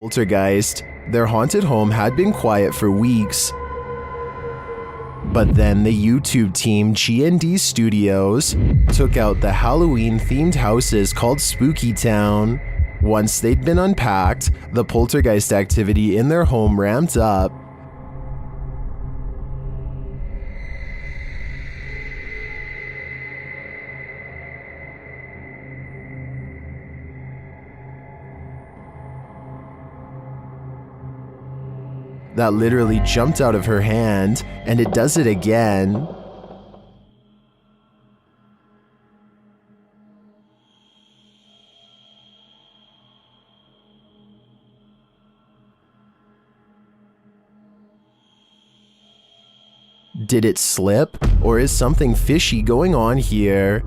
Poltergeist, their haunted home had been quiet for weeks. But then the YouTube team G&D Studios took out the Halloween-themed houses called Spooky Town. Once they'd been unpacked, the poltergeist activity in their home ramped up. That literally jumped out of her hand, and it does it again. Did it slip, or is something fishy going on here?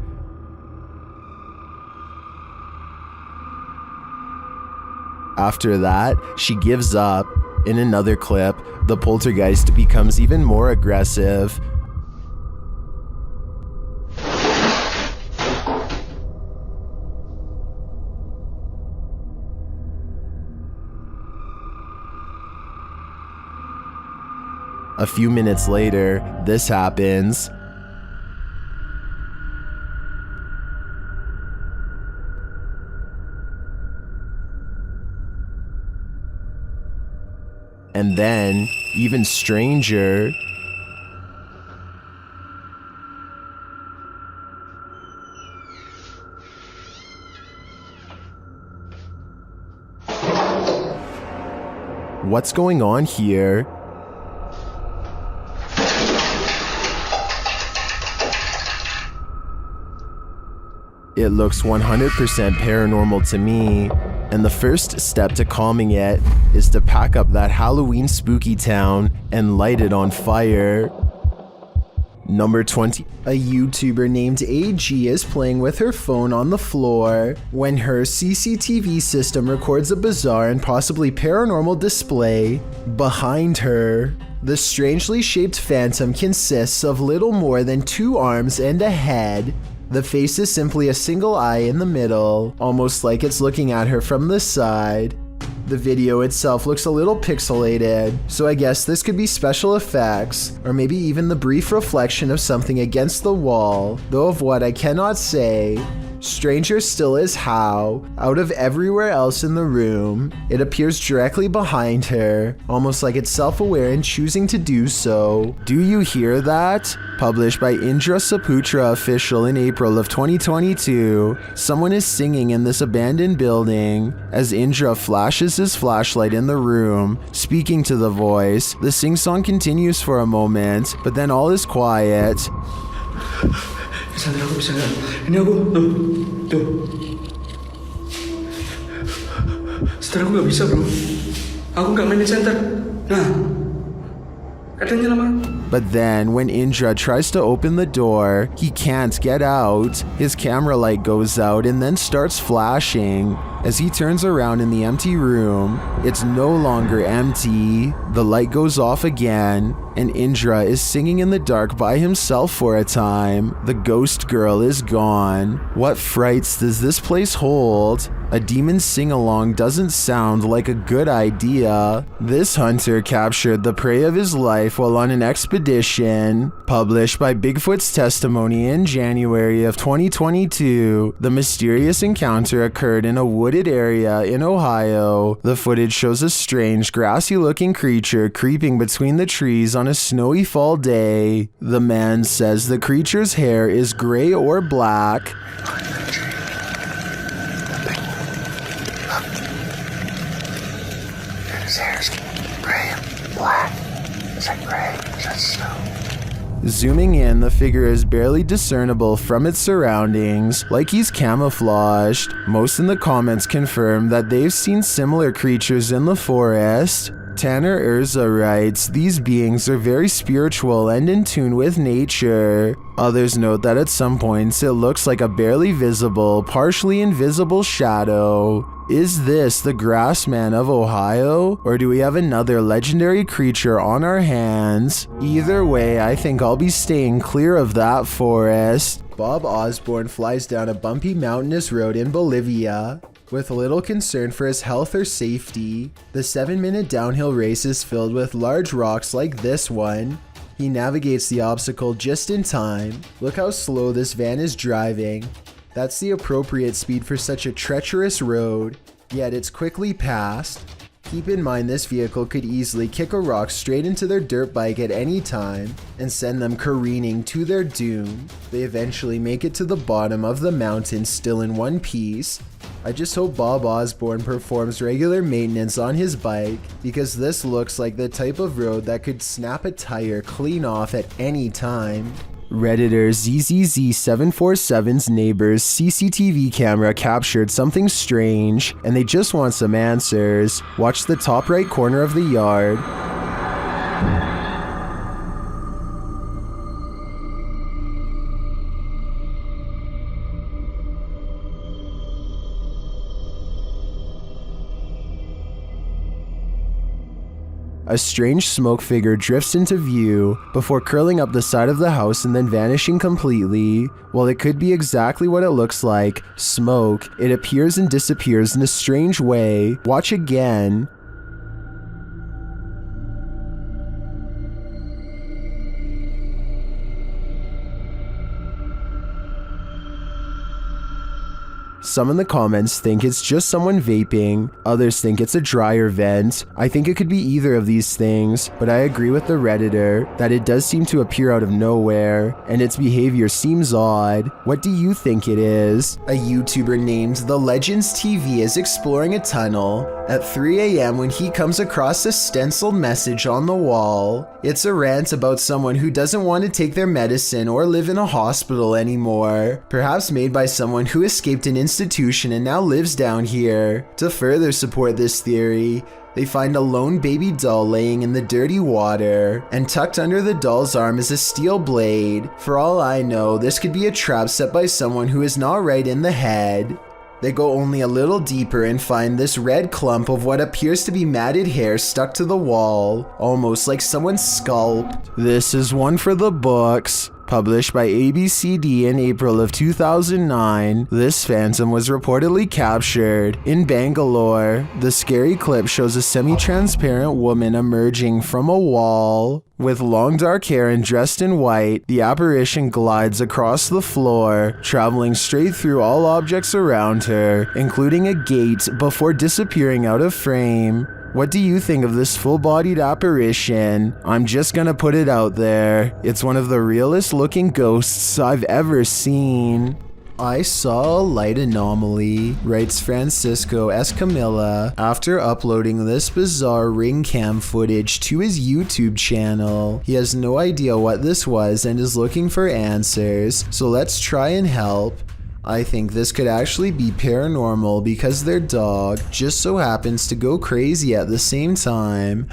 After that, she gives up. In another clip, the poltergeist becomes even more aggressive. A few minutes later, this happens. And then, even stranger, what's going on here? It looks 100% paranormal to me, and the first step to calming it is to pack up that Halloween spooky town and light it on fire. Number 20. A YouTuber named AG is playing with her phone on the floor when her CCTV system records a bizarre and possibly paranormal display behind her. The strangely shaped phantom consists of little more than 2 arms and a head. The face is simply a single eye in the middle, almost like it's looking at her from the side. The video itself looks a little pixelated, so I guess this could be special effects, or maybe even the brief reflection of something against the wall, though of what I cannot say. Stranger still is how, out of everywhere else in the room, it appears directly behind her, almost like it's self-aware in choosing to do so. Do you hear that? Published by Indra Saputra Official in April of 2022, someone is singing in this abandoned building. As Indra flashes his flashlight in the room, speaking to the voice, the sing-song continues for a moment, but then all is quiet. Sandra, aku bisa nggak? Ini aku, tuh. Setelah aku nggak bisa bro, aku nggak main di center. Nah, katanya lama. But then, when Indra tries to open the door, he can't get out. His camera light goes out and then starts flashing. As he turns around in the empty room, it's no longer empty. The light goes off again, and Indra is singing in the dark by himself for a time. The ghost girl is gone. What frights does this place hold? A demon sing-along doesn't sound like a good idea. This hunter captured the prey of his life while on an expedition. Published by Bigfoot's Testimony in January of 2022, the mysterious encounter occurred in a wooded area in Ohio. The footage shows a strange, grassy-looking creature creeping between the trees on a snowy fall day. The man says the creature's hair is gray or black. His hair's gray and black. Is that gray? Is that snow? Zooming in, the figure is barely discernible from its surroundings, like he's camouflaged. Most in the comments confirm that they've seen similar creatures in the forest. Tanner Urza writes, "These beings are very spiritual and in tune with nature." Others note that at some points it looks like a barely visible, partially invisible shadow. Is this the Grassman of Ohio, or do we have another legendary creature on our hands? Either way, I think I'll be staying clear of that forest. Bob Osborne flies down a bumpy mountainous road in Bolivia. with little concern for his health or safety. The 7-minute downhill race is filled with large rocks like this one. He navigates the obstacle just in time. Look how slow this van is driving. That's the appropriate speed for such a treacherous road, yet it's quickly passed. Keep in mind this vehicle could easily kick a rock straight into their dirt bike at any time and send them careening to their doom. They eventually make it to the bottom of the mountain still in one piece. I just hope Bob Osborne performs regular maintenance on his bike, because this looks like the type of road that could snap a tire clean off at any time. Redditor ZZZ747's neighbor's CCTV camera captured something strange, and they just want some answers. Watch the top right corner of the yard. A strange smoke figure drifts into view before curling up the side of the house and then vanishing completely. While it could be exactly what it looks like, smoke, it appears and disappears in a strange way. Watch again. Some in the comments think it's just someone vaping, others think it's a dryer vent. I think it could be either of these things, but I agree with the Redditor that it does seem to appear out of nowhere, and its behavior seems odd. What do you think it is? A YouTuber named The Legends TV is exploring a tunnel at 3 a.m. when he comes across a stenciled message on the wall. It's a rant about someone who doesn't want to take their medicine or live in a hospital anymore, perhaps made by someone who escaped an institution and now lives down here. To further support this theory, they find a lone baby doll laying in the dirty water, and tucked under the doll's arm is a steel blade. For all I know, this could be a trap set by someone who is not right in the head. They go only a little deeper and find this red clump of what appears to be matted hair stuck to the wall, almost like someone sculpted. This is one for the books. Published by ABCD in April of 2009, this phantom was reportedly captured in Bangalore. The scary clip shows a semi-transparent woman emerging from a wall. With long dark hair and dressed in white, the apparition glides across the floor, traveling straight through all objects around her, including a gate, before disappearing out of frame. What do you think of this full-bodied apparition? I'm just gonna put it out there. It's one of the realest looking ghosts I've ever seen. I saw a light anomaly, writes Francisco Escamilla, after uploading this bizarre ring cam footage to his YouTube channel. He has no idea what this was and is looking for answers, so let's try and help. I think this could actually be paranormal because their dog just so happens to go crazy at the same time.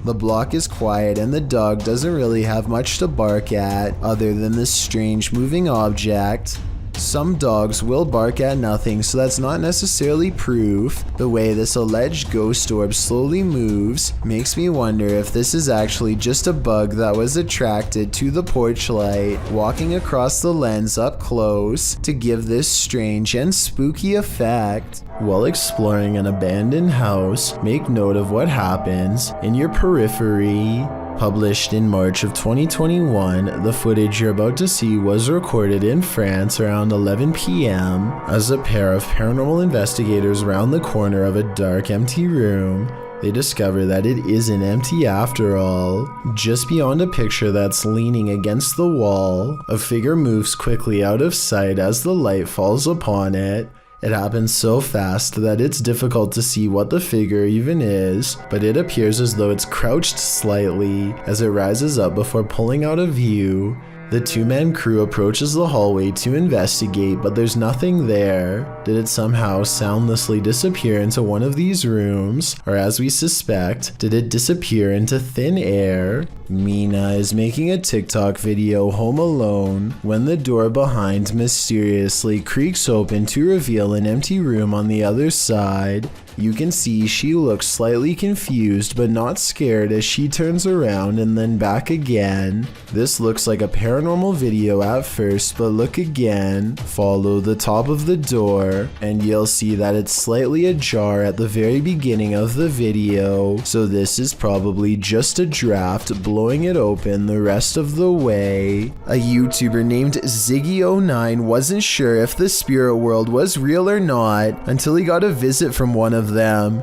The block is quiet and the dog doesn't really have much to bark at other than this strange moving object. Some dogs will bark at nothing, so that's not necessarily proof. The way this alleged ghost orb slowly moves makes me wonder if this is actually just a bug that was attracted to the porch light, walking across the lens up close to give this strange and spooky effect. While exploring an abandoned house, make note of what happens in your periphery. Published in March of 2021, the footage you're about to see was recorded in France around 11 p.m. as a pair of paranormal investigators round the corner of a dark, empty room. They discover that it isn't empty after all. Just beyond a picture that's leaning against the wall, a figure moves quickly out of sight as the light falls upon it. It happens so fast that it's difficult to see what the figure even is, but it appears as though it's crouched slightly as it rises up before pulling out of view. The two-man crew approaches the hallway to investigate, but there's nothing there. Did it somehow soundlessly disappear into one of these rooms? Or as we suspect, did it disappear into thin air? Mina is making a TikTok video home alone when the door behind mysteriously creaks open to reveal an empty room on the other side. You can see she looks slightly confused but not scared as she turns around and then back again. This looks like a paranormal video at first, but look again. Follow the top of the door and you'll see that it's slightly ajar at the very beginning of the video. So this is probably just a draft blowing it open the rest of the way. A YouTuber named Ziggy09 wasn't sure if the spirit world was real or not until he got a visit from one of them.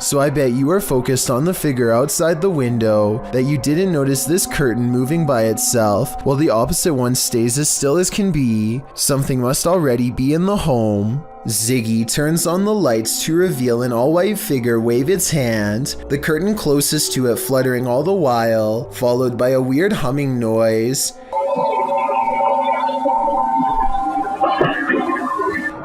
So I bet you were focused on the figure outside the window that you didn't notice this curtain moving by itself while the opposite one stays as still as can be. Something must already be in the home. Ziggy turns on the lights to reveal an all-white figure wave its hand, the curtain closest to it fluttering all the while, followed by a weird humming noise.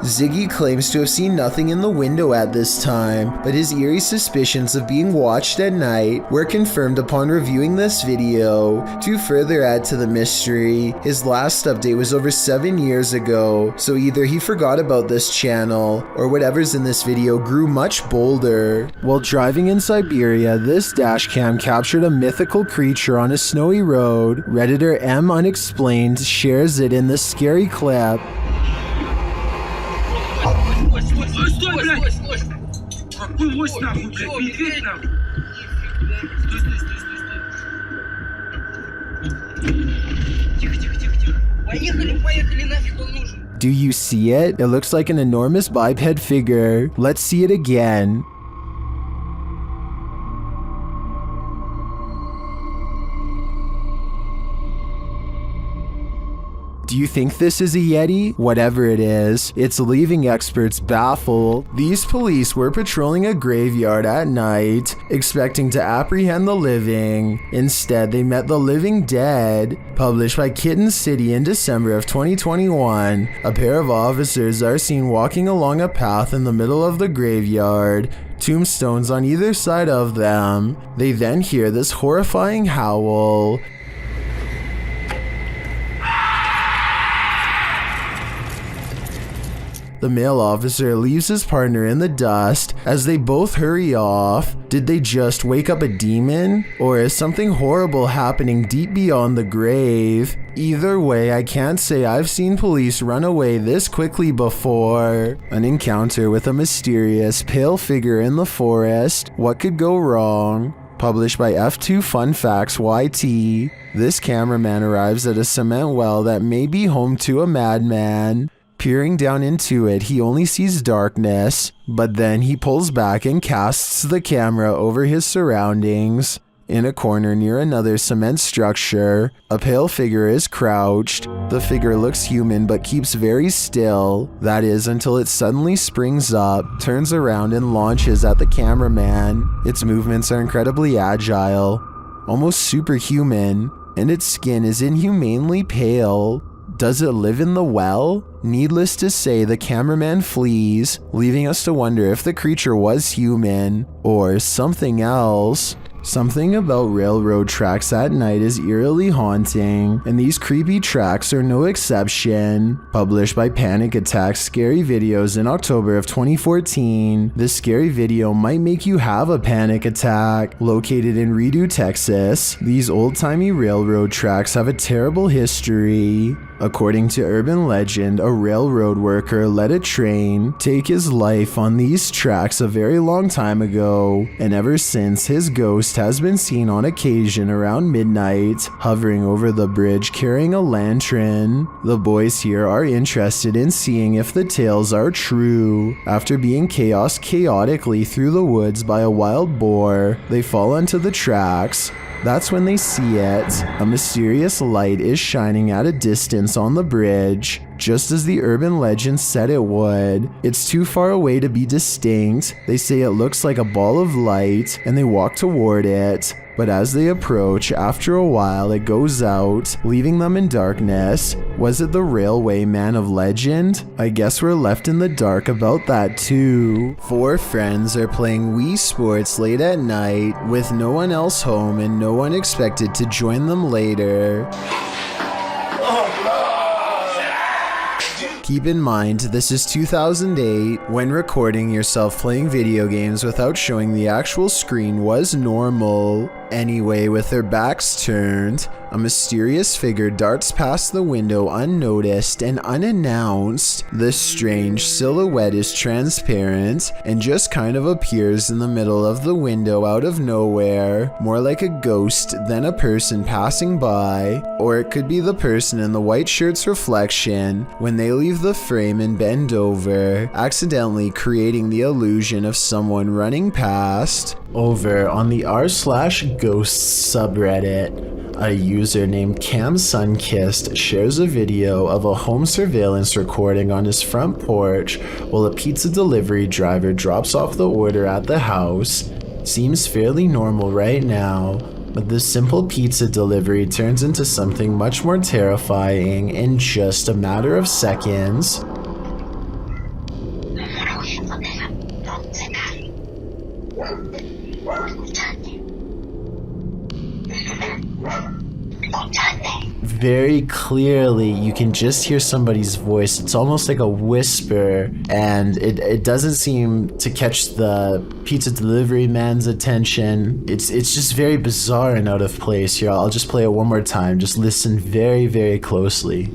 Ziggy claims to have seen nothing in the window at this time, but his eerie suspicions of being watched at night were confirmed upon reviewing this video. To further add to the mystery, his last update was over 7 years ago, so either he forgot about this channel, or whatever's in this video grew much bolder. While driving in Siberia, this dashcam captured a mythical creature on a snowy road. Redditor M Unexplained shares it in this scary clip. Do you see it? It looks like an enormous biped figure. Let's see it again. Do you think this is a yeti? Whatever it is, it's leaving experts baffled. These police were patrolling a graveyard at night, expecting to apprehend the living. Instead, they met the living dead. Published by Kitten City in December of 2021, a pair of officers are seen walking along a path in the middle of the graveyard, tombstones on either side of them. They then hear this horrifying howl. The male officer leaves his partner in the dust as they both hurry off. Did they just wake up a demon? Or is something horrible happening deep beyond the grave? Either way, I can't say I've seen police run away this quickly before. An encounter with a mysterious pale figure in the forest. What could go wrong? Published by F2 Fun Facts YT. This cameraman arrives at a cement well that may be home to a madman. Peering down into it, he only sees darkness, but then he pulls back and casts the camera over his surroundings. In a corner near another cement structure, a pale figure is crouched. The figure looks human but keeps very still. That is until it suddenly springs up, turns around and launches at the cameraman. Its movements are incredibly agile, almost superhuman, and its skin is inhumanely pale. Does it live in the well? Needless to say, the cameraman flees, leaving us to wonder if the creature was human or something else. Something about railroad tracks at night is eerily haunting, and these creepy tracks are no exception. Published by Panic Attack Scary Videos in October of 2014, this scary video might make you have a panic attack. Located in Redo, Texas, these old-timey railroad tracks have a terrible history. According to urban legend, a railroad worker let a train take his life on these tracks a very long time ago, and ever since his ghost has been seen on occasion around midnight, hovering over the bridge carrying a lantern. The boys here are interested in seeing if the tales are true. After being chaotically through the woods by a wild boar, they fall onto the tracks. That's when they see it. A mysterious light is shining at a distance on the bridge. just as the urban legend said it would. It's too far away to be distinct. They say it looks like a ball of light, and they walk toward it. But as they approach, after a while it goes out, leaving them in darkness. Was it the railway man of legend? I guess we're left in the dark about that too. 4 friends are playing Wii Sports late at night, with no one else home and no one expected to join them later. Keep in mind, this is 2008, when recording yourself playing video games without showing the actual screen was normal. Anyway, with their backs turned, a mysterious figure darts past the window unnoticed and unannounced. This strange silhouette is transparent and just kind of appears in the middle of the window out of nowhere, more like a ghost than a person passing by. Or it could be the person in the white shirt's reflection when they leave the frame and bend over, accidentally creating the illusion of someone running past. Over on the r/ghosts subreddit, a user named CamSunkissed shares a video of a home surveillance recording on his front porch while a pizza delivery driver drops off the order at the house. Seems fairly normal right now, but this simple pizza delivery turns into something much more terrifying in just a matter of seconds. Very clearly, you can just hear somebody's voice. It's almost like a whisper, and it doesn't seem to catch the pizza delivery man's attention. It's just very bizarre and out of place here. I'll just play it one more time. Just listen very, very closely.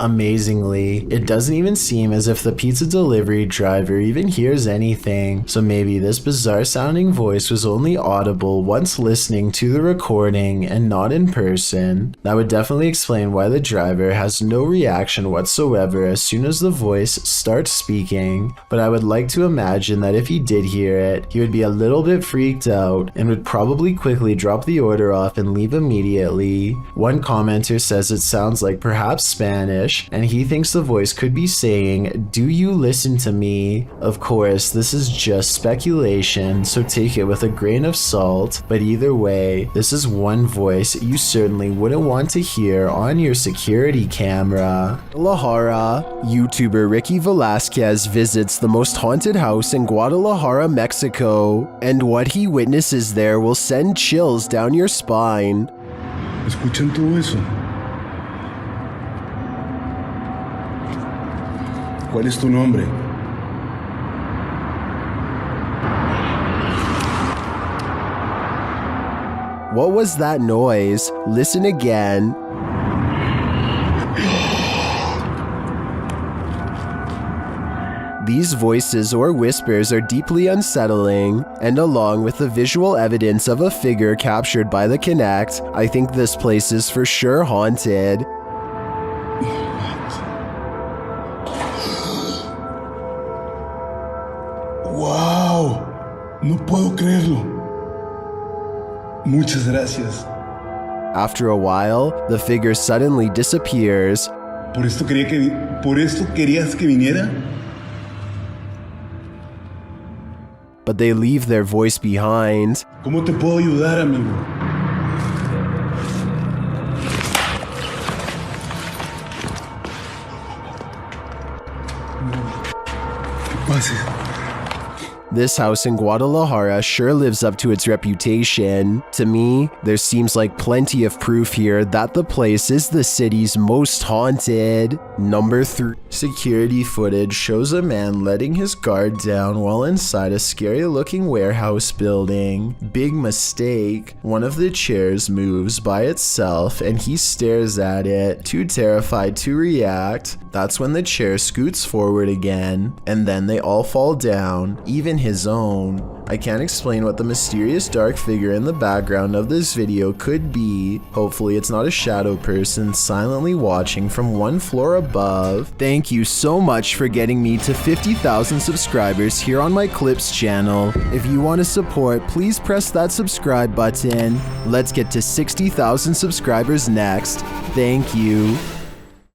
Amazingly, it doesn't even seem as if the pizza delivery driver even hears anything, so maybe this bizarre sounding voice was only audible once listening to the recording and not in person. That would definitely explain why the driver has no reaction whatsoever as soon as the voice starts speaking, but I would like to imagine that if he did hear it, he would be a little bit freaked out and would probably quickly drop the order off and leave immediately. One commenter says it sounds like perhaps Spanish, and he thinks the voice could be saying, "Do you listen to me?" Of course, this is just speculation, so take it with a grain of salt, but either way, this is one voice you certainly wouldn't want to hear on your security camera. Guadalajara. YouTuber Ricky Velasquez visits the most haunted house in Guadalajara, Mexico, and what he witnesses there will send chills down your spine. ¿Escuchan todo eso? ¿Cuál es tu nombre? What was that noise? Listen again. These voices or whispers are deeply unsettling, and along with the visual evidence of a figure captured by the Kinect, I think this place is for sure haunted. ¡Wow! No puedo creerlo. Muchas gracias. After a while, the figure suddenly disappears. ¿Por esto querías que viniera? But they leave their voice behind. ¿Cómo te puedo ayudar, amigo? ¿Qué pasa? This house in Guadalajara sure lives up to its reputation. To me, there seems like plenty of proof here that the place is the city's most haunted. Number 3. Security footage shows a man letting his guard down while inside a scary looking warehouse building. Big mistake. One of the chairs moves by itself and he stares at it, too terrified to react. That's when the chair scoots forward again, and then they all fall down, even in his own. I can't explain what the mysterious dark figure in the background of this video could be. Hopefully it's not a shadow person silently watching from one floor above. Thank you so much for getting me to 50,000 subscribers here on my Clips channel. If you want to support, please press that subscribe button. Let's get to 60,000 subscribers next. Thank you.